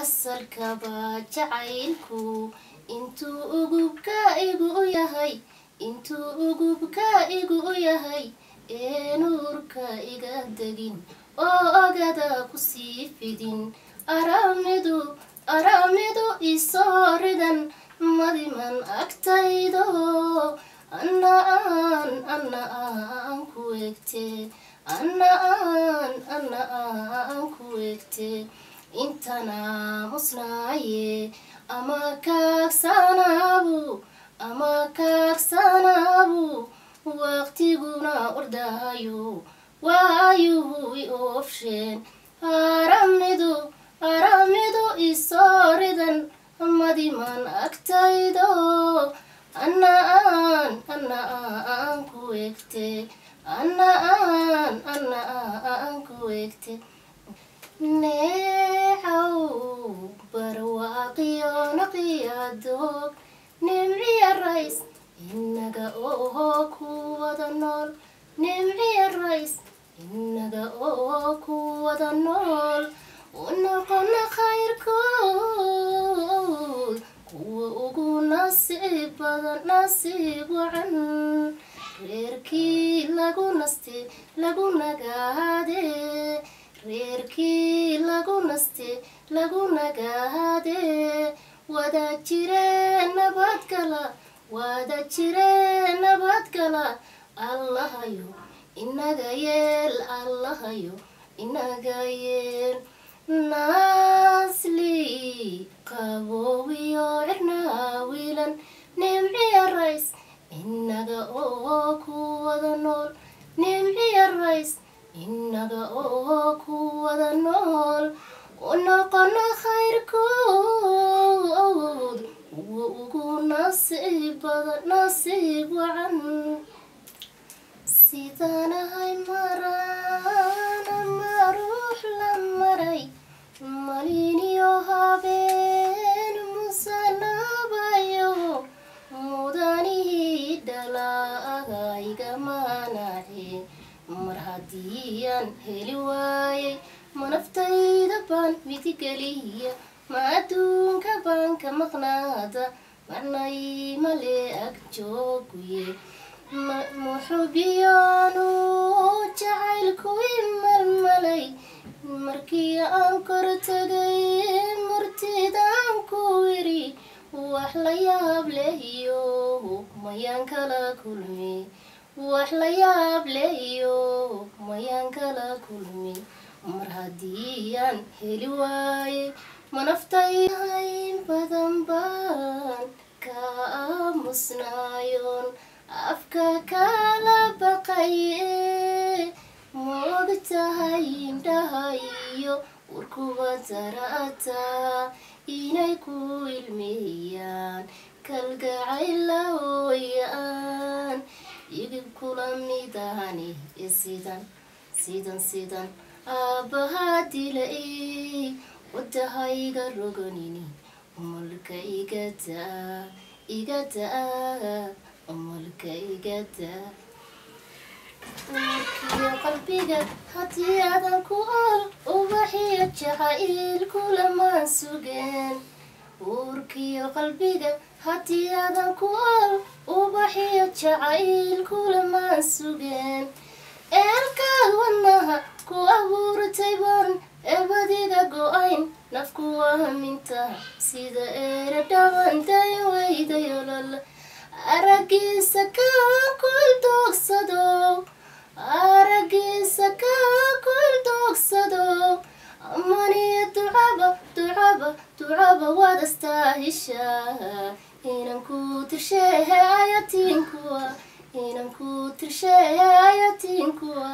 asalkaba jacaylku intuu ugubka igu yahay intuu ugubka igu yahay nuurka iga degin oo ogada ku sii fidin aramidu isoo ridan madiman agtaydo anna aan ku egte anna aan ku egte intana musnaaye ama kaagsanabu waqtiguna ordahayo waayuhu I oofsheen aramidu isoo ridan madiman agtaydo anna aan ku egte anna aan ku egte neecaw barwaaqiyo naqiyadoog nimciya rays inaga oo ku wada nool nimciya rays inaga oo ku wada nool unoqona khayrkood kuwa ugu nasiib badan nasiib wacan reerkii lagu naste lagu nagaade reerkii lagu naste lagu nagaade wada jire nabadgala allahayo inaga yeel allahayo inaga yeel nasli qaboobiyo cirnaawilan nimciya rays inaga oo ku wada nool nimciya rays inaga oo ku wada nool unoqona khayrkood kuwa ugu nasiib badan nasiib wacan sidanahay marana maruux la maray maliniyo habeen musanabayo mudanihii dhalaaagayga manahe mar haddiyaan heli waayay manaftayda baan midigeliya ma adduunka baan ka maqnaada marnay male ag jooguye muxubiyaanu jacaylku imalmalay markii aan kor tagay murtidaan ku wiri wax la yaab lehiyo mayaan kala kulmi wax la yaab lehiyo mayaan kala kulmi mar haddiyaan heli waaye manaftayhay badan baan ka aamusnaayoon afka kala baqaye moogtahay indhahayo warkuba darata inay ku ilmeeyaan kalgacayla hooyaan igib kula midahani sidan aabbahaa dilay wadahayga roganini umulka igadaa umulka igadaa uurkiyo qalbiga haddii aadan ku ol ubaxiyo jacayl kulamaan sugeen uurkiyo qalbiga haddii aadan ku ol ubaxiyo jacayl kulamaan sugeen eelkaad wadnaha ku abuurtay baan ebadiga go-ayn nafku waamintaha sida eera dhawanday waydayolol aragiisa kaa kul doogsado amaniya ducaba wadastaahishaa inan ku tirshehe ayatinkuwa